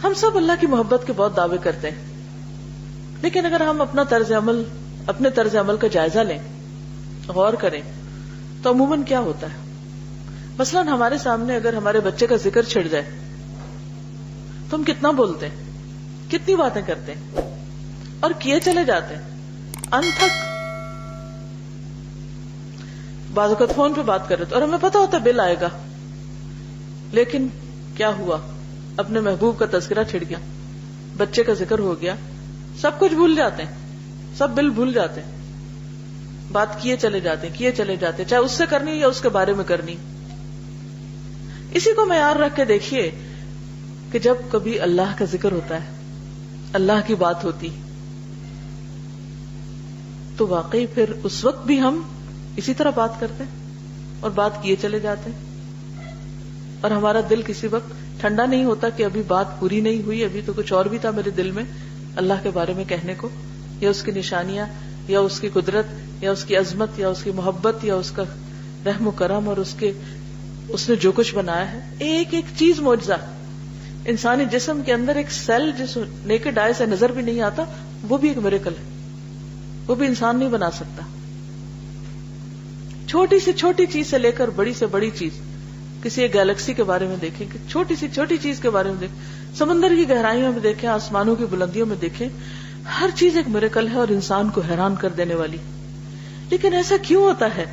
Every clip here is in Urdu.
ہم سب اللہ کی محبت کے بہت دعوے کرتے ہیں، لیکن اگر ہم اپنے طرز عمل کا جائزہ لیں، غور کریں، تو عموماً کیا ہوتا ہے؟ مثلاً ہمارے سامنے اگر ہمارے بچے کا ذکر چھڑ جائے تو ہم کتنا بولتے ہیں، کتنی باتیں کرتے ہیں اور کیے چلے جاتے ہیں انتھک. بعض اوقات فون پہ بات کر رہے تھے اور ہمیں پتا ہوتا ہے بل آئے گا، لیکن کیا ہوا؟ اپنے محبوب کا تذکرہ چھڑ گیا، بچے کا ذکر ہو گیا، سب کچھ بھول جاتے ہیں، سب بل بھول جاتے ہیں، بات کیے چلے جاتے ہیں، چاہے اس سے کرنی یا اس کے بارے میں کرنی. اسی کو معیار رکھ کے دیکھیے کہ جب کبھی اللہ کا ذکر ہوتا ہے، اللہ کی بات ہوتی، تو واقعی پھر اس وقت بھی ہم اسی طرح بات کرتے ہیں اور بات کیے چلے جاتے ہیں، اور ہمارا دل کسی وقت ٹھنڈا نہیں ہوتا کہ ابھی بات پوری نہیں ہوئی، ابھی تو کچھ اور بھی تھا میرے دل میں اللہ کے بارے میں کہنے کو، یا اس کی نشانیاں، یا اس کی قدرت، یا اس کی عظمت، یا اس کی محبت، یا اس کا رحم و کرم، اور اس نے جو کچھ بنایا ہے. ایک ایک چیز معجزہ. انسانی جسم کے اندر ایک سیل جس نیکڈ آئی سے نظر بھی نہیں آتا، وہ بھی ایک میریکل ہے، وہ بھی انسان نہیں بنا سکتا. چھوٹی سے چھوٹی چیز سے لے کر بڑی سے بڑی چیز، کسی ایک گیلیکسی کے بارے میں دیکھیں، کہ چھوٹی سی چھوٹی چیز کے بارے میں دیکھیں، سمندر کی گہرائیوں میں دیکھیں، آسمانوں کی بلندیوں میں دیکھیں، ہر چیز ایک میریکل ہے اور انسان کو حیران کر دینے والی. لیکن ایسا کیوں ہوتا ہے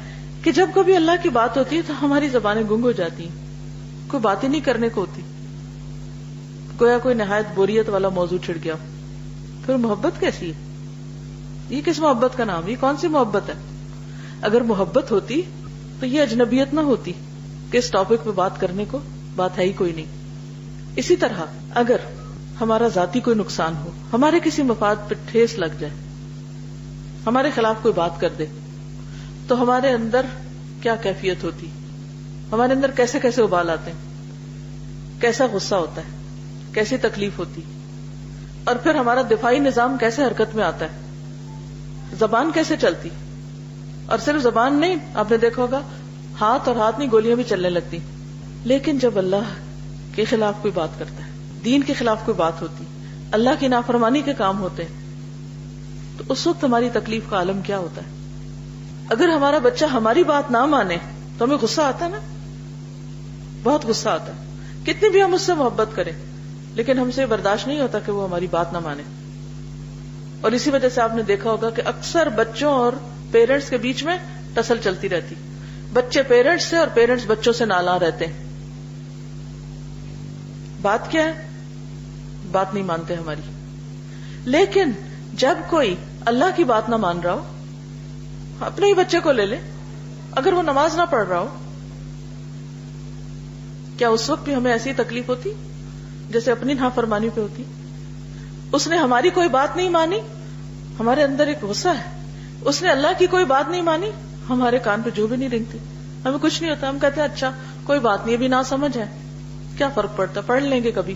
کہ جب کبھی اللہ کی بات ہوتی ہے تو ہماری زبانیں گنگ ہو جاتی ہیں، کوئی بات ہی نہیں کرنے کو ہوتی، گویا کوئی نہایت بوریت والا موضوع چھڑ گیا. پھر محبت کیسی ہے؟ یہ کس محبت کا نام؟ یہ کون سی محبت ہے؟ اگر محبت ہوتی تو یہ اجنبیت نہ ہوتی کہ اس ٹاپک پہ بات کرنے کو بات ہے ہی کوئی نہیں. اسی طرح اگر ہمارا ذاتی کوئی نقصان ہو، ہمارے کسی مفاد پہ ٹھیس لگ جائے، ہمارے خلاف کوئی بات کر دے، تو ہمارے اندر کیا کیفیت ہوتی، ہمارے اندر کیسے کیسے ابال آتے ہیں، کیسا غصہ ہوتا ہے، کیسی تکلیف ہوتی، اور پھر ہمارا دفاعی نظام کیسے حرکت میں آتا ہے، زبان کیسے چلتی. اور صرف زبان نہیں، آپ نے دیکھا ہوگا ہاتھ اور ہاتھ نہیں، گولیاں بھی چلنے لگتی. لیکن جب اللہ کے خلاف کوئی بات کرتا ہے، دین کے خلاف کوئی بات ہوتی، اللہ کی نافرمانی کے کام ہوتے ہیں، تو اس وقت ہماری تکلیف کا عالم کیا ہوتا ہے. اگر ہمارا بچہ ہماری بات نہ مانے تو ہمیں غصہ آتا ہے نا، بہت غصہ آتا ہے، کتنی بھی ہم اس سے محبت کریں، لیکن ہم سے برداشت نہیں ہوتا کہ وہ ہماری بات نہ مانے. اور اسی وجہ سے آپ نے دیکھا ہوگا کہ اکثر بچوں اور پیرنٹس کے بیچ میں ٹسل چلتی رہتی، بچے پیرنٹس سے اور پیرنٹس بچوں سے نالاں رہتے ہیں. بات کیا ہے؟ بات نہیں مانتے ہماری. لیکن جب کوئی اللہ کی بات نہ مان رہا ہو، اپنے ہی بچے کو لے لے، اگر وہ نماز نہ پڑھ رہا ہو، کیا اس وقت بھی ہمیں ایسی تکلیف ہوتی جیسے اپنی نافرمانی پہ ہوتی؟ اس نے ہماری کوئی بات نہیں مانی، ہمارے اندر ایک غصہ ہے. اس نے اللہ کی کوئی بات نہیں مانی، ہمارے کان پہ جو بھی نہیں رنگتی، ہمیں کچھ نہیں ہوتا، ہم کہتے ہیں اچھا کوئی بات نہیں، ابھی نہ سمجھ ہے، کیا فرق پڑتا، پڑھ لیں گے کبھی.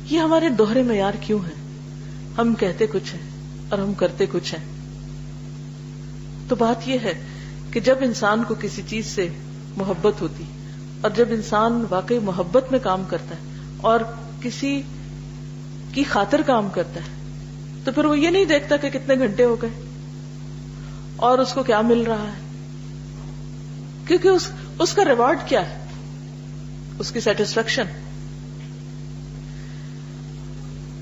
یہ ہمارے دوہرے معیار کیوں ہیں؟ ہم کہتے کچھ ہیں اور ہم کرتے کچھ ہیں. تو بات یہ ہے کہ جب انسان کو کسی چیز سے محبت ہوتی، اور جب انسان واقعی محبت میں کام کرتا ہے اور کسی کی خاطر کام کرتا ہے، تو پھر وہ یہ نہیں دیکھتا کہ کتنے گھنٹے ہو گئے اور اس کو کیا مل رہا ہے، کیونکہ اس کا ریوارڈ کیا ہے، اس کی سیٹسفیکشن.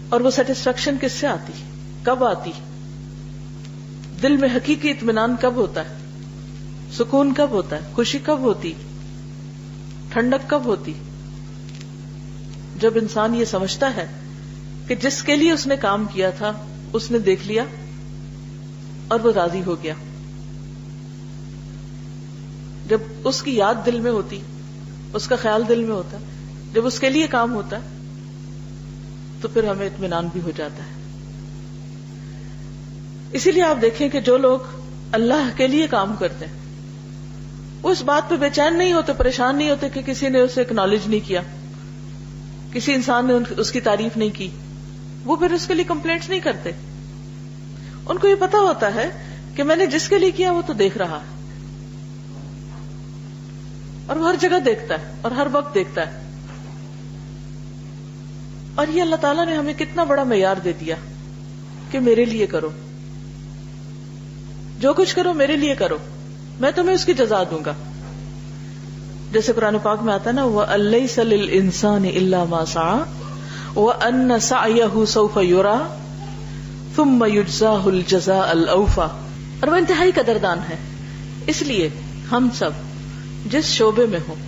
اور وہ سیٹسفیکشن کس سے آتی، کب آتی، دل میں حقیقی اطمینان کب ہوتا ہے، سکون کب ہوتا ہے، خوشی کب ہوتی، ٹھنڈک کب ہوتی؟ جب انسان یہ سمجھتا ہے کہ جس کے لیے اس نے کام کیا تھا اس نے دیکھ لیا اور وہ راضی ہو گیا. جب اس کی یاد دل میں ہوتی، اس کا خیال دل میں ہوتا، جب اس کے لیے کام ہوتا ہے، تو پھر ہمیں اطمینان بھی ہو جاتا ہے. اسی لیے آپ دیکھیں کہ جو لوگ اللہ کے لیے کام کرتے ہیں وہ اس بات پہ بے چین نہیں ہوتے، پریشان نہیں ہوتے کہ کسی نے اسے اکنالج نہیں کیا، کسی انسان نے اس کی تعریف نہیں کی. وہ پھر اس کے لیے کمپلینٹس نہیں کرتے. ان کو یہ پتا ہوتا ہے کہ میں نے جس کے لیے کیا وہ تو دیکھ رہا ہے، اور وہ ہر جگہ دیکھتا ہے اور ہر وقت دیکھتا ہے. اور یہ اللہ تعالیٰ نے ہمیں کتنا بڑا معیار دے دیا کہ میرے لیے کرو، جو کچھ کرو میرے لیے کرو، میں تمہیں اس کی جزا دوں گا. جیسے قرآن پاک میں آتا ہے نا وَأَلَّيْسَ لِلْإِنسَانِ إِلَّا مَا سَعَى وَأَنَّ سَعْيَهُ سَوْفَ يُرَى ثُمَّ يُجْزَاهُ الْجَزَاءَ الْأَوْفَى. اور وہ انتہائی قدردان ہے. اس لیے ہم سب جس شعبے میں ہوں،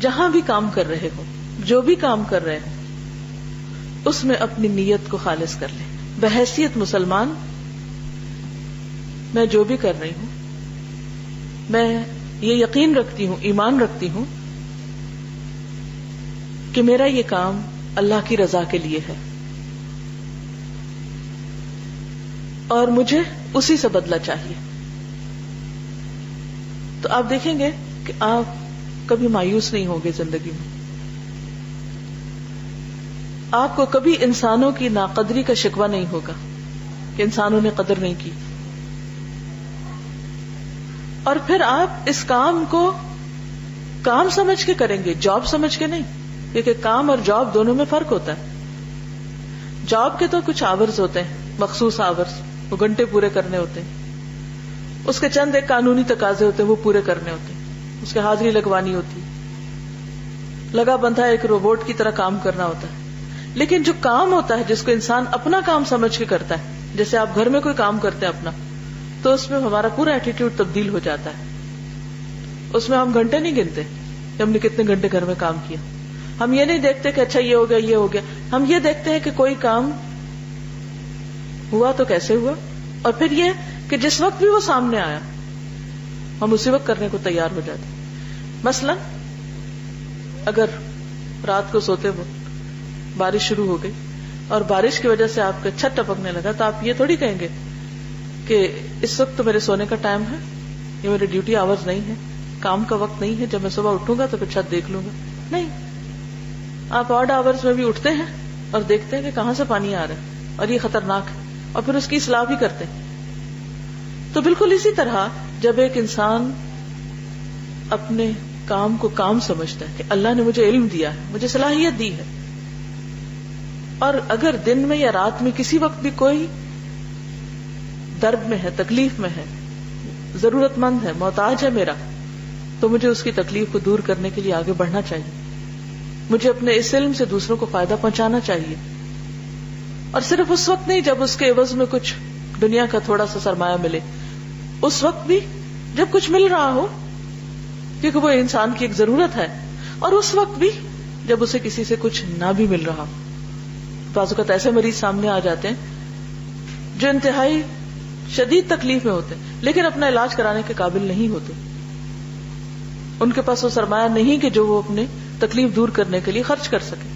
جہاں بھی کام کر رہے ہو، جو بھی کام کر رہے ہیں، اس میں اپنی نیت کو خالص کر لیں. بحیثیت مسلمان میں جو بھی کر رہی ہوں، میں یہ یقین رکھتی ہوں، ایمان رکھتی ہوں کہ میرا یہ کام اللہ کی رضا کے لیے ہے اور مجھے اسی سے بدلہ چاہیے. تو آپ دیکھیں گے کہ آپ کبھی مایوس نہیں ہوگے زندگی میں. آپ کو کبھی انسانوں کی ناقدری کا شکوہ نہیں ہوگا کہ انسانوں نے قدر نہیں کی. اور پھر آپ اس کام کو کام سمجھ کے کریں گے، جاب سمجھ کے نہیں، کیونکہ کام اور جاب دونوں میں فرق ہوتا ہے. جاب کے تو کچھ آورز ہوتے ہیں، مخصوص آورز، وہ گھنٹے پورے کرنے ہوتے ہیں. اس کے چند ایک قانونی تقاضے ہوتے ہیں، وہ پورے کرنے ہوتے ہیں. اس کے حاضری لگوانی ہوتی، لگا بندھا ایک روبوٹ کی طرح کام کرنا ہوتا ہے. لیکن جو کام ہوتا ہے جس کو انسان اپنا کام سمجھ کے کرتا ہے، جیسے آپ گھر میں کوئی کام کرتے ہیں اپنا، تو اس میں ہمارا پورا ایٹیٹیوڈ تبدیل ہو جاتا ہے. اس میں ہم گھنٹے نہیں گنتے کہ ہم نے کتنے گھنٹے گھر میں کام کیا. ہم یہ نہیں دیکھتے کہ اچھا یہ ہو گیا، یہ ہو گیا. ہم یہ دیکھتے ہیں کہ کوئی کام ہوا تو کیسے ہوا، اور پھر یہ کہ جس وقت بھی وہ سامنے آیا ہم اسی وقت کرنے کو تیار ہو جاتے. مثلا اگر رات کو سوتے وقت بارش شروع ہو گئی اور بارش کی وجہ سے آپ کا چھت ٹپکنے لگا، تو آپ یہ تھوڑی کہیں گے کہ اس وقت تو میرے سونے کا ٹائم ہے، یہ میرے ڈیوٹی آورز نہیں ہے، کام کا وقت نہیں ہے، جب میں صبح اٹھوں گا تو پھر چھت دیکھ لوں گا. نہیں، آپ آڈ آورز میں بھی اٹھتے ہیں اور دیکھتے ہیں کہ کہاں سے پانی آ رہا ہے اور یہ خطرناک ہے، اور پھر اس کی اصلاح بھی کرتے ہیں. تو بالکل اسی طرح جب ایک انسان اپنے کام کو کام سمجھتا ہے کہ اللہ نے مجھے علم دیا ہے، مجھے صلاحیت دی ہے، اور اگر دن میں یا رات میں کسی وقت بھی کوئی درد میں ہے، تکلیف میں ہے، ضرورت مند ہے، محتاج ہے میرا، تو مجھے اس کی تکلیف کو دور کرنے کے لیے آگے بڑھنا چاہیے. مجھے اپنے اس علم سے دوسروں کو فائدہ پہنچانا چاہیے. اور صرف اس وقت نہیں جب اس کے عوض میں کچھ دنیا کا تھوڑا سا سرمایہ ملے، اس وقت بھی جب کچھ مل رہا ہو، کیونکہ وہ انسان کی ایک ضرورت ہے، اور اس وقت بھی جب اسے کسی سے کچھ نہ بھی مل رہا. بعض اوقات ایسے مریض سامنے آ جاتے ہیں جو انتہائی شدید تکلیف میں ہوتے ہیں لیکن اپنا علاج کرانے کے قابل نہیں ہوتے. ان کے پاس وہ سرمایہ نہیں کہ جو وہ اپنے تکلیف دور کرنے کے لیے خرچ کر سکے.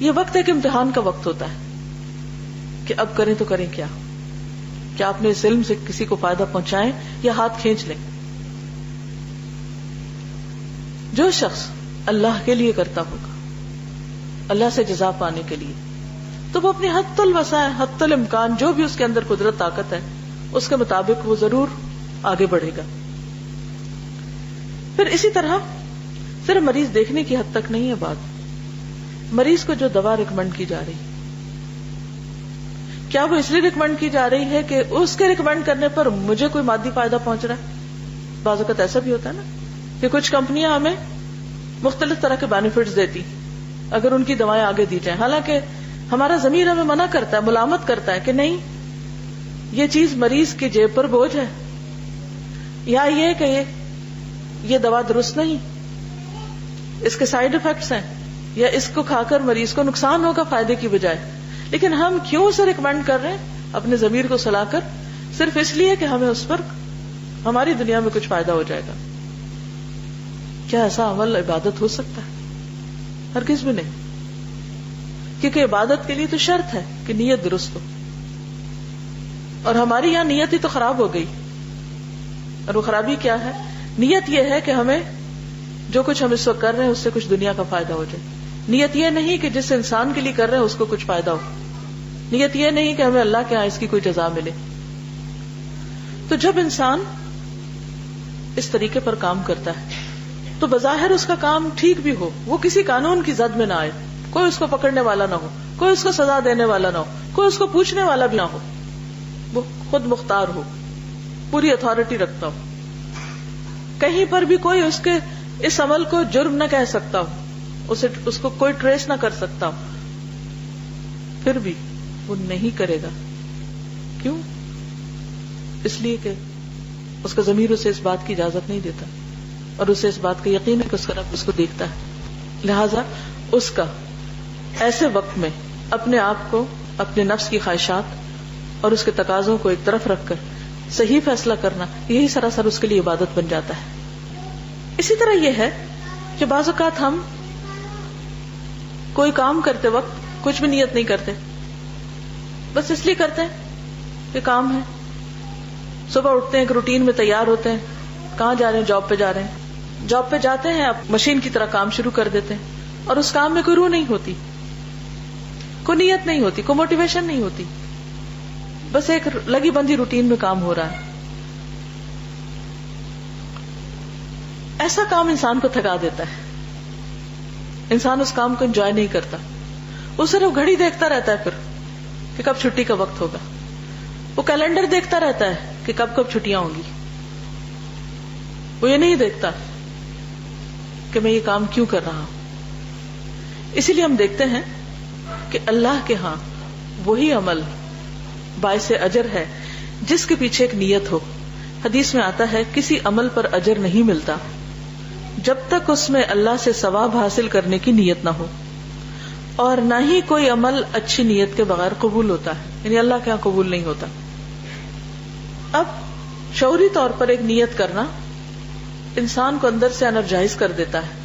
یہ وقت ایک امتحان کا وقت ہوتا ہے کہ اب کریں تو کریں کیا اپنے اس علم سے کسی کو فائدہ پہنچائیں یا ہاتھ کھینچ لیں. جو شخص اللہ کے لیے کرتا ہوگا، اللہ سے جزا پانے کے لیے، تو وہ اپنی حد الوسع، حد الامکان، جو بھی اس کے اندر قدرت طاقت ہے، اس کے مطابق وہ ضرور آگے بڑھے گا. پھر اسی طرح صرف مریض دیکھنے کی حد تک نہیں ہے بات. مریض کو جو دوا ریکمینڈ کی جا رہی، کیا وہ اس لیے ریکمینڈ کی جا رہی ہے کہ اس کے ریکمینڈ کرنے پر مجھے کوئی مادی فائدہ پہنچ رہا ہے؟ بعض اوقات ایسا بھی ہوتا ہے نا کہ کچھ کمپنیاں ہمیں مختلف طرح کے بینیفٹس دیتی اگر ان کی دوائیں آگے دی جائیں، حالانکہ ہمارا ضمیر ہمیں منع کرتا ہے، ملامت کرتا ہے کہ نہیں، یہ چیز مریض کی جیب پر بوجھ ہے، یا یہ کہ یہ دوا درست نہیں، اس کے سائیڈ ایفیکٹس ہیں، یا اس کو کھا کر مریض کو نقصان ہوگا فائدے کی بجائے. لیکن ہم کیوں اسے ریکمینڈ کر رہے ہیں اپنے ضمیر کو سلا کر؟ صرف اس لیے کہ ہمیں اس پر ہماری دنیا میں کچھ فائدہ ہو جائے گا. کیا ایسا عمل عبادت ہو سکتا ہے؟ ہرگز بھی نہیں، کیونکہ عبادت کے لیے تو شرط ہے کہ نیت درست ہو، اور ہماری یہاں نیت ہی تو خراب ہو گئی. اور وہ خرابی کیا ہے؟ نیت یہ ہے کہ ہمیں جو کچھ ہم اس وقت کر رہے ہیں اس سے کچھ دنیا کا فائدہ ہو جائے. نیت یہ نہیں کہ جس انسان کے لیے کر رہے ہیں اس کو کچھ فائدہ ہو. نیت یہ نہیں کہ ہمیں اللہ کے یہاں اس کی کوئی جزا ملے. تو جب انسان اس طریقے پر کام کرتا ہے تو بظاہر اس کا کام ٹھیک بھی ہو، وہ کسی قانون کی زد میں نہ آئے، کوئی اس کو پکڑنے والا نہ ہو، کوئی اس کو سزا دینے والا نہ ہو، کوئی اس کو پوچھنے والا بھی نہ ہو، وہ خود مختار ہو، پوری اتھارٹی رکھتا ہو، کہیں پر بھی کوئی اس کے اس عمل کو جرم نہ کہہ سکتا ہو، اس کو کوئی ٹریس نہ کر سکتا ہو، پھر بھی وہ نہیں کرے گا. کیوں؟ اس لیے کہ اس کا ضمیر اسے اس بات کی اجازت نہیں دیتا، اور اسے اس بات کا یقین ہے کہ اس کا رب اس کو دیکھتا ہے. لہذا اس کا ایسے وقت میں اپنے آپ کو، اپنے نفس کی خواہشات اور اس کے تقاضوں کو ایک طرف رکھ کر صحیح فیصلہ کرنا، یہی سراسر اس کے لیے عبادت بن جاتا ہے. اسی طرح یہ ہے کہ بعض اوقات ہم کوئی کام کرتے وقت کچھ بھی نیت نہیں کرتے، بس اس لیے کرتے ہیں کہ کام ہے. صبح اٹھتے ہیں، ایک روٹین میں تیار ہوتے ہیں، کہاں جا رہے ہیں؟ جاب پہ جا رہے ہیں. جاب پہ جاتے ہیں، اب مشین کی طرح کام شروع کر دیتے ہیں، اور اس کام میں کوئی روح نہیں ہوتی، کوئی نیت نہیں ہوتی، کوئی موٹیویشن نہیں ہوتی، بس ایک لگی بندی روٹین میں کام ہو رہا ہے. ایسا کام انسان کو تھکا دیتا ہے، انسان اس کام کو انجوائے نہیں کرتا، وہ صرف گھڑی دیکھتا رہتا ہے پھر کہ کب چھٹی کا وقت ہوگا، وہ کیلنڈر دیکھتا رہتا ہے کہ کب کب چھٹیاں ہوں گی. وہ یہ نہیں دیکھتا کہ میں یہ کام کیوں کر رہا ہوں. اسی لیے ہم دیکھتے ہیں کہ اللہ کے ہاں وہی عمل باعث اجر ہے جس کے پیچھے ایک نیت ہو. حدیث میں آتا ہے کسی عمل پر اجر نہیں ملتا جب تک اس میں اللہ سے ثواب حاصل کرنے کی نیت نہ ہو، اور نہ ہی کوئی عمل اچھی نیت کے بغیر قبول ہوتا ہے، یعنی اللہ کے ہاں قبول نہیں ہوتا. اب شعوری طور پر ایک نیت کرنا انسان کو اندر سے انرجائز کر دیتا ہے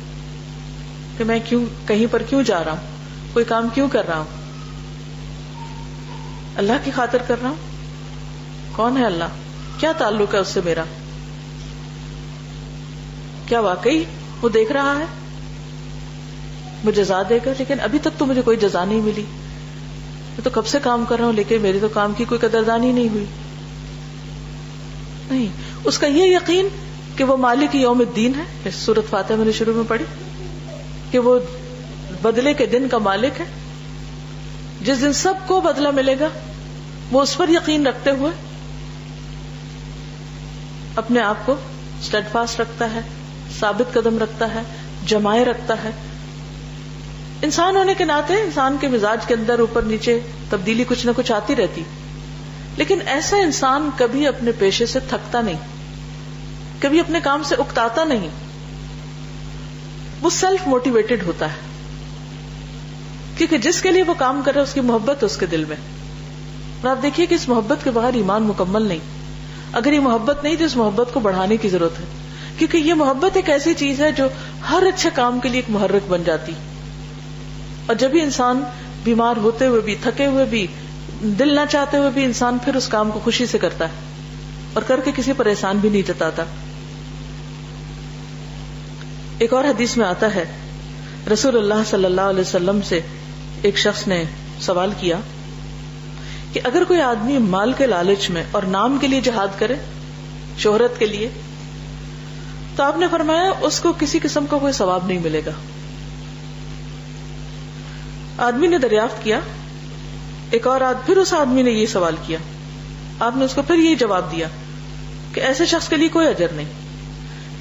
کہ میں کہیں پر کیوں جا رہا ہوں، کوئی کام کیوں کر رہا ہوں، اللہ کی خاطر کر رہا ہوں. کون ہے اللہ؟ کیا تعلق ہے اس سے میرا؟ کیا واقعی وہ دیکھ رہا ہے؟ وہ جزا دے گا؟ لیکن ابھی تک تو مجھے کوئی جزا نہیں ملی، میں تو کب سے کام کر رہا ہوں لیکن میرے تو کام کی کوئی قدردانی نہیں ہوئی. نہیں، اس کا یہ یقین کہ وہ مالک یوم الدین ہے، اس سورۃ فاتحہ میں نے شروع میں پڑھی کہ وہ بدلے کے دن کا مالک ہے، جس دن سب کو بدلہ ملے گا، وہ اس پر یقین رکھتے ہوئے اپنے آپ کو اسٹیڈ فاسٹ رکھتا ہے، ثابت قدم رکھتا ہے، جمائے رکھتا ہے. انسان ہونے کے ناطے انسان کے مزاج کے اندر اوپر نیچے تبدیلی کچھ نہ کچھ آتی رہتی، لیکن ایسا انسان کبھی اپنے پیشے سے تھکتا نہیں، کبھی اپنے کام سے اکتاتا نہیں، وہ سیلف موٹیویٹڈ ہوتا ہے، کیونکہ جس کے لیے وہ کام کر رہا ہے اس کی محبت ہے اس کے دل میں. اور آپ دیکھیے کہ اس محبت کے باہر ایمان مکمل نہیں. اگر یہ محبت نہیں تو اس محبت کو بڑھانے کی ضرورت ہے، کیونکہ یہ محبت ایک ایسی چیز ہے جو ہر اچھے کام کے لیے ایک محرک بن جاتی. اور جب بھی انسان بیمار ہوتے ہوئے بھی، تھکے ہوئے بھی، دل نہ چاہتے ہوئے بھی انسان پھر اس کام کو خوشی سے کرتا ہے اور کر کے کسی پر احسان بھی نہیں جتاتا. ایک اور حدیث میں آتا ہے رسول اللہ صلی اللہ علیہ وسلم سے ایک شخص نے سوال کیا کہ اگر کوئی آدمی مال کے لالچ میں اور نام کے لیے جہاد کرے، شہرت کے لیے، تو آپ نے فرمایا اس کو کسی قسم کا کوئی ثواب نہیں ملے گا. آدمی نے دریافت کیا، ایک اور پھر اس آدمی نے یہ سوال کیا، آپ نے اس کو پھر یہ جواب دیا کہ ایسے شخص کے لیے کوئی اجر نہیں.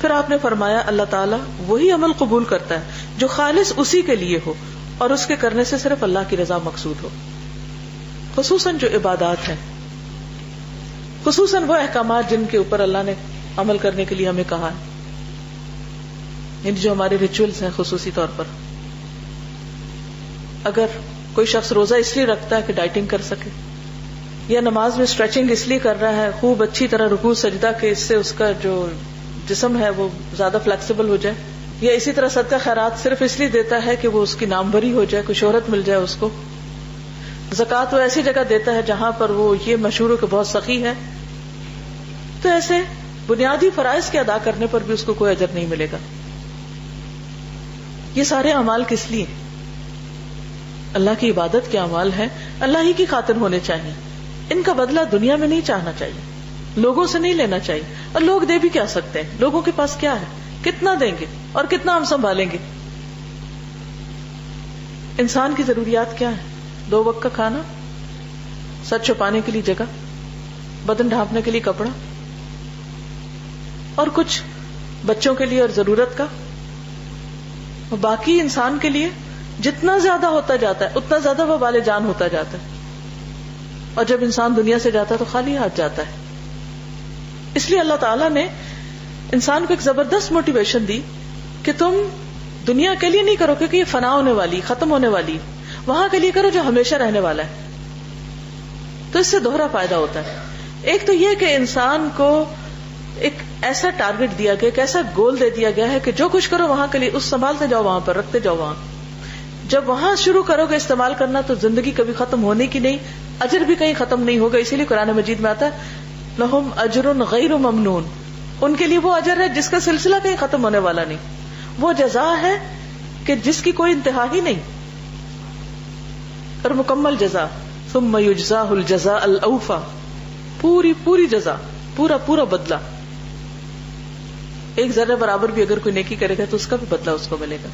پھر آپ نے فرمایا اللہ تعالیٰ وہی عمل قبول کرتا ہے جو خالص اسی کے لیے ہو اور اس کے کرنے سے صرف اللہ کی رضا مقصود ہو. خصوصاً جو عبادات ہیں، خصوصاً وہ احکامات جن کے اوپر اللہ نے عمل کرنے کے لیے ہمیں کہا ہے، یعنی جو ہمارے ریچولز ہیں. خصوصی طور پر اگر کوئی شخص روزہ اس لیے رکھتا ہے کہ ڈائٹنگ کر سکے، یا نماز میں اسٹریچنگ اس لیے کر رہا ہے خوب اچھی طرح رکوع سجدہ کہ اس سے اس کا جو جسم ہے وہ زیادہ فلیکسیبل ہو جائے، یا اسی طرح صدقہ خیرات صرف اس لیے دیتا ہے کہ وہ اس کی ناموری ہو جائے، کوئی شہرت مل جائے اس کو، زکوٰۃ وہ ایسی جگہ دیتا ہے جہاں پر وہ یہ مشہور ہو کہ بہت سخی ہے، تو ایسے بنیادی فرائض کے ادا کرنے پر بھی اس کو کوئی اجر نہیں ملے گا. یہ سارے اعمال کس لیے؟ اللہ کی عبادت کے اعمال ہیں، اللہ ہی کی خاطر ہونے چاہیے. ان کا بدلہ دنیا میں نہیں چاہنا چاہیے، لوگوں سے نہیں لینا چاہیے. اور لوگ دے بھی کیا سکتے ہیں؟ لوگوں کے پاس کیا ہے؟ کتنا دیں گے اور کتنا ہم سنبھالیں گے؟ انسان کی ضروریات کیا ہیں؟ 2 وقت کا کھانا، سر چھپانے کے لیے جگہ، بدن ڈھانپنے کے لیے کپڑا، اور کچھ بچوں کے لیے اور ضرورت کا. اور باقی انسان کے لیے جتنا زیادہ ہوتا جاتا ہے اتنا زیادہ وہ وبال جان ہوتا جاتا ہے، اور جب انسان دنیا سے جاتا ہے تو خالی ہاتھ جاتا ہے. اس لیے اللہ تعالیٰ نے انسان کو ایک زبردست موٹیویشن دی کہ تم دنیا کے لیے نہیں کرو کیونکہ یہ فنا ہونے والی، ختم ہونے والی، وہاں کے لیے کرو جو ہمیشہ رہنے والا ہے. تو اس سے دوہرا فائدہ ہوتا ہے. ایک تو یہ کہ انسان کو ایک ایسا ٹارگٹ دیا گیا، ایک ایسا گول دے دیا گیا ہے کہ جو کچھ کرو وہاں کے لیے اس سنبھالتے جاؤ، وہاں پر رکھتے جاؤ. وہاں جب وہاں شروع کرو گے استعمال کرنا تو زندگی کبھی ختم ہونے کی نہیں، اجر بھی کہیں ختم نہیں ہوگا. اسی لیے قرآن مجید میں آتا ہے لہم اجر غیر ممنون، ان کے لیے وہ اجر ہے جس کا سلسلہ کہیں ختم ہونے والا نہیں، وہ جزا ہے کہ جس کی کوئی انتہا ہی نہیں، اور مکمل جزا. ثم یجزاہ الجزاء الاوفی، پوری جزا، پورا بدلہ. ایک ذرہ برابر بھی اگر کوئی نیکی کرے گا تو اس کا بھی بدلہ اس کو ملے گا.